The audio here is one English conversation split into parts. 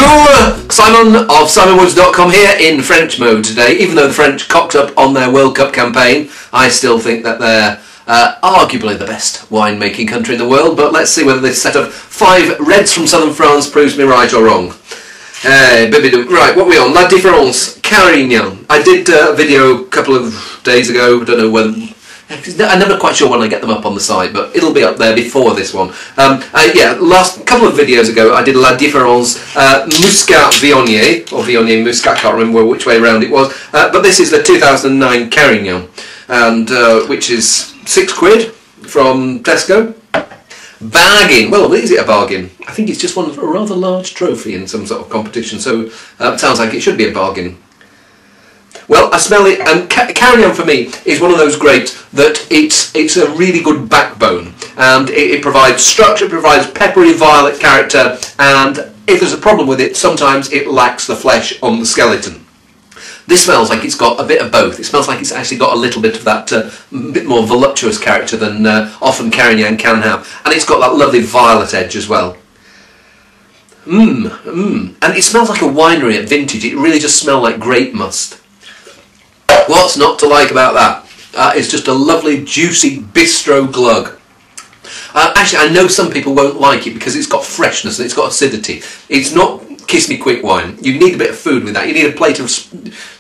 Bonjour! Simon of SimonWoods.com here in French mode today. Even though the French cocked up on their World Cup campaign, I still think that they're arguably the best wine-making country in the world, but let's see whether this set of 5 reds from southern France proves me right or wrong. Right, what are we on? La Différence, Carignan. I did a video a couple of days ago, I don't know whether... I'm never quite sure when I get them up on the site, but it'll be up there before this one. Yeah, last couple of videos ago I did La Différence Muscat Viognier, or Viognier Muscat, can't remember which way around it was, but this is the 2009 Carignan, and which is £6 from Tesco. Bargain! Well, is it a bargain? I think it's just won a rather large trophy in some sort of competition, so it sounds like it should be a bargain. Well, I smell it, and Carignan for me is one of those grapes that it's a really good backbone, and it provides structure, provides peppery violet character, and if there's a problem with it, sometimes it lacks the flesh on the skeleton. This smells like it's got a bit of both. It smells like it's actually got a little bit of that bit more voluptuous character than often Carignan can have, and it's got that lovely violet edge as well. And it smells like a winery at vintage. It really just smells like grape must. What's not to like about that? It's just a lovely, juicy bistro glug. Actually, I know some people won't like it because it's got freshness and it's got acidity. It's not kiss me quick wine. You need a bit of food with that. You need a plate of...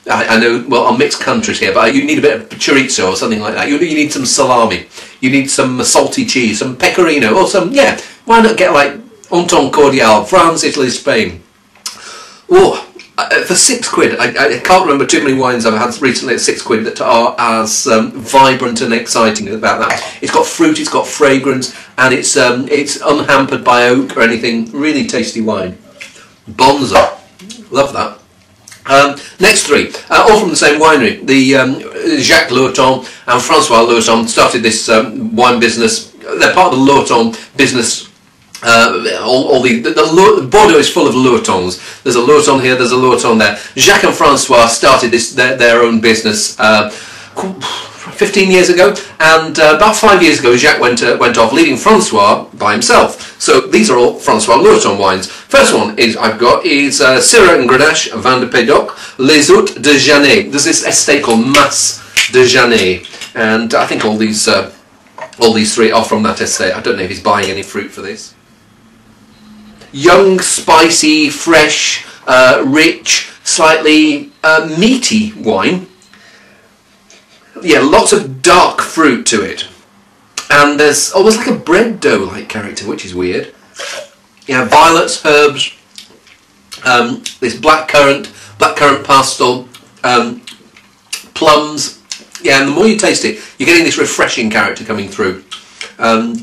I know, well, I'll mix countries here, but you need a bit of chorizo or something like that. You need some salami. You need some salty cheese, some pecorino, or some... Yeah, why not get like un ton cordial, France, Italy, Spain. Oh... for £6, I can't remember too many wines I've had recently at £6 that are as vibrant and exciting about that. It's got fruit, it's got fragrance, and it's unhampered by oak or anything. Really tasty wine. Bonza. Love that. Next 3, all from the same winery. The Jacques Lurton and Francois Lurton started this wine business. They're part of the Lurton business. The Bordeaux is full of Lurtons. There's a Lurton here, there's a Lurton there. Jacques and Francois started this their own business 15 years ago, and about 5 years ago Jacques went off, leaving Francois by himself. So these are all Francois Lurton wines. First one I've got is Syrah and Grenache, Vin de Pédoc, Les Hôtes de Janet. There's this estate called Mas de Janet, and I think all these 3 are from that estate. I don't know if he's buying any fruit for this. Young, spicy, fresh, rich, slightly meaty wine. Yeah, lots of dark fruit to it. And there's almost like a bread dough-like character, which is weird. Yeah, violets, herbs, this blackcurrant pastel, plums. Yeah, and the more you taste it, you're getting this refreshing character coming through. And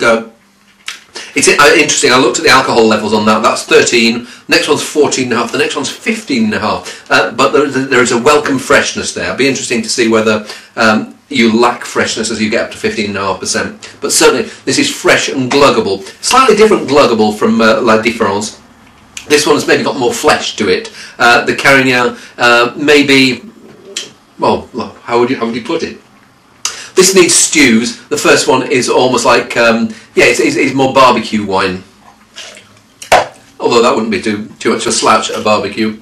it's interesting, I looked at the alcohol levels on that. That's 13, next one's 14.5, the next one's 15.5. But there is a welcome freshness there. It'll be interesting to see whether you lack freshness as you get up to 15.5%. But certainly, this is fresh and gluggable. Slightly different gluggable from La Différence. This one's maybe got more flesh to it. The Carignan maybe, well, how would you put it? This needs stews. The first one is almost like, yeah, it's more barbecue wine. Although that wouldn't be too much of a slouch at a barbecue.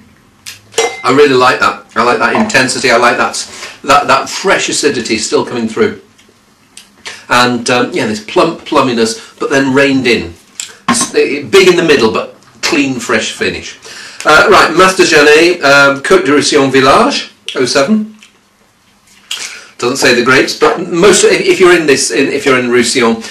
I really like that. I like that intensity. I like that fresh acidity still coming through. And yeah, this plump plumminess, but then reined in. Big in the middle, but clean, fresh finish. Right, Mas de Janet, Côte de Roussillon Village, 07. Doesn't say the grapes, but most if you're in Roussillon,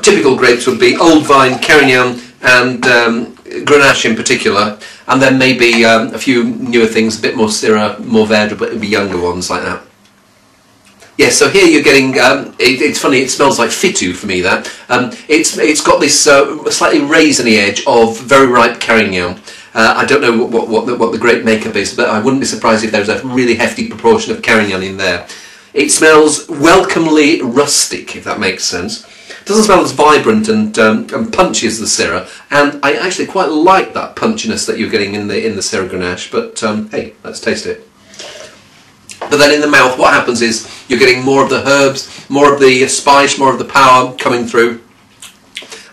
typical grapes would be Old Vine, Carignan, and Grenache in particular, and then maybe a few newer things, a bit more Syrah, more Verdre, but it'd be younger ones like that. Yeah, so here you're getting. It's funny. It smells like Fitu for me. That it's got this slightly raisiny edge of very ripe Carignan. I don't know what the grape makeup is, but I wouldn't be surprised if there's a really hefty proportion of Carignan in there. It smells welcomely rustic, if that makes sense. It doesn't smell as vibrant and punchy as the Syrah, and I actually quite like that punchiness that you're getting in the Syrah Grenache. But hey, let's taste it. But then in the mouth, what happens is you're getting more of the herbs, more of the spice, more of the power coming through,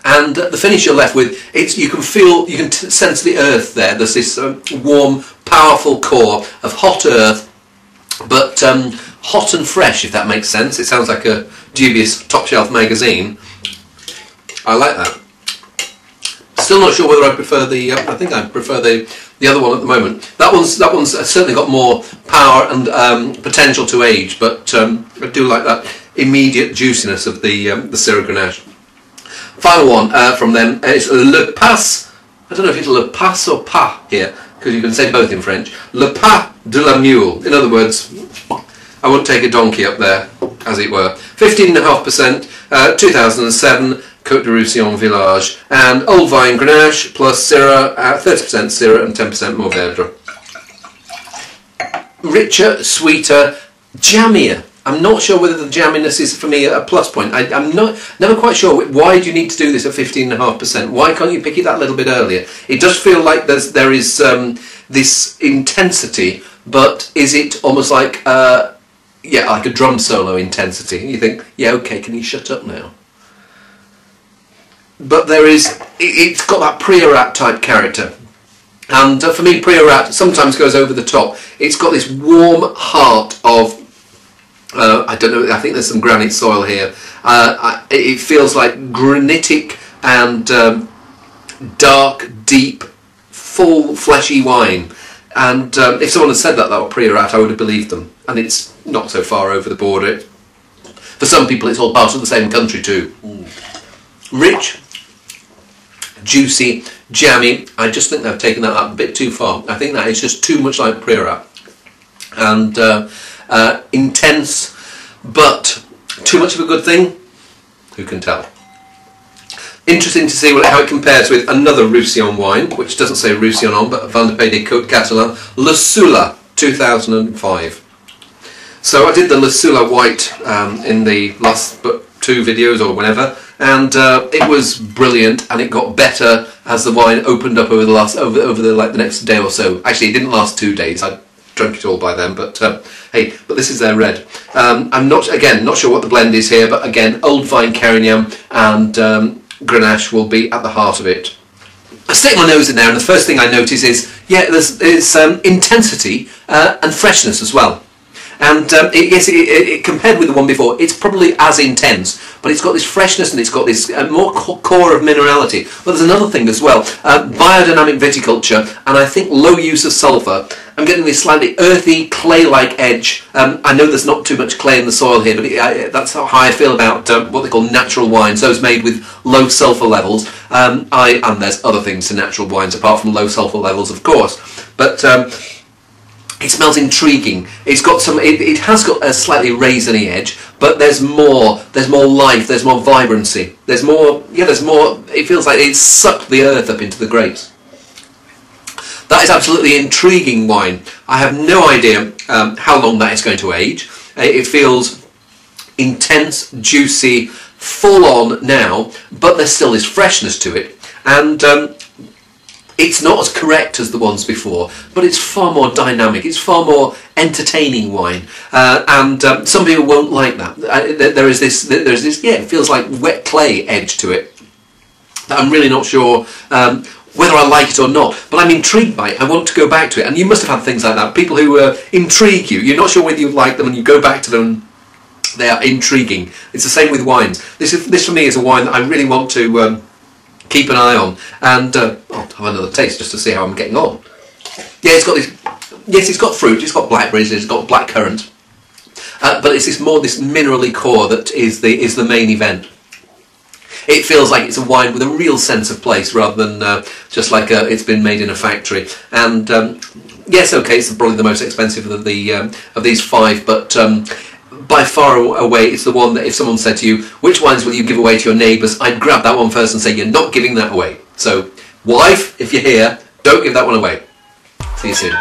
and and the finish you're left with, you can sense the earth there. There's this warm, powerful core of hot earth, but hot and fresh, if that makes sense. It sounds like a dubious top shelf magazine. I like that. Still not sure whether I prefer the. I think I prefer the other one at the moment. That one's certainly got more power and potential to age, but I do like that immediate juiciness of the Syrah Grenache. Final one from them is Le Pas. I don't know if it's Le Pas or Pas here, because you can say both in French. Le Pas de la Mule. In other words, I wouldn't take a donkey up there, as it were. 15.5%, 2007, Côte de Roussillon Village, and Old Vine Grenache plus Syrah, 30% Syrah and 10% Mourvèdre. Richer, sweeter, jammier. I'm not sure whether the jamminess is for me a plus point. I'm never quite sure. Why do you need to do this at 15.5%? Why can't you pick it that little bit earlier? It does feel like there is this intensity, but is it almost like like a drum solo intensity? You think, yeah, okay, can you shut up now? But it's got that Priorat type character. And for me, Priorat sometimes goes over the top. It's got this warm heart of, I don't know, I think there's some granite soil here. It feels like granitic and dark, deep, full, fleshy wine. And if someone had said that was Priorat, I would have believed them. And it's not so far over the border. For some people, it's all part of the same country too. Rich, juicy, jammy. I just think they've taken that up a bit too far. I think that is just too much like Priorat. And intense, but too much of a good thing? Who can tell? Interesting to see how it compares with another Roussillon wine, which doesn't say Roussillon on, but Van de Pey de Côte Catalan, Le Soula, 2005. So I did the Le Soula white in the last two videos or whenever, and it was brilliant, and it got better as the wine opened up over the next day or so. Actually, it didn't last 2 days. I drunk it all by then, but hey, but this is their red. I'm not sure what the blend is here, but again, Old Vine Carignan and Grenache will be at the heart of it. I stick my nose in there, and the first thing I notice is, yeah, there's intensity and freshness as well. And it compared with the one before, it's probably as intense, but it's got this freshness and it's got this more core of minerality. But there's another thing as well, biodynamic viticulture, and I think low use of sulphur. I'm getting this slightly earthy, clay-like edge. I know there's not too much clay in the soil here, but that's how I feel about what they call natural wines, those made with low sulphur levels. And there's other things to natural wines apart from low sulphur levels, of course. But it smells intriguing. It's got some. It has got a slightly raisiny edge, but there's more. There's more life. There's more vibrancy. There's more. Yeah, there's more. It feels like it's sucked the earth up into the grapes. That is absolutely intriguing wine. I have no idea how long that is going to age. It feels intense, juicy, full on now, but there's still this freshness to it, and it's not as correct as the ones before, but it's far more dynamic. It's far more entertaining wine, and some people won't like that. There is this. Yeah, it feels like wet clay edge to it. I'm really not sure whether I like it or not, but I'm intrigued by it. I want to go back to it, and you must have had things like that. People who intrigue you. You're not sure whether you like them, and you go back to them. They are intriguing. It's the same with wines. This for me is a wine that I really want to keep an eye on, and I'll have another taste just to see how I'm getting on. Yeah, it's got this. Yes, it's got fruit. It's got blackberries. It's got blackcurrant, but it's this minerally core that is the main event. It feels like it's a wine with a real sense of place rather than just like it's been made in a factory. And yes, okay, it's probably the most expensive of these five, but by far away, it's the one that if someone said to you, which wines will you give away to your neighbours, I'd grab that one first and say, you're not giving that away. So, wife, if you're here, don't give that one away. See you soon.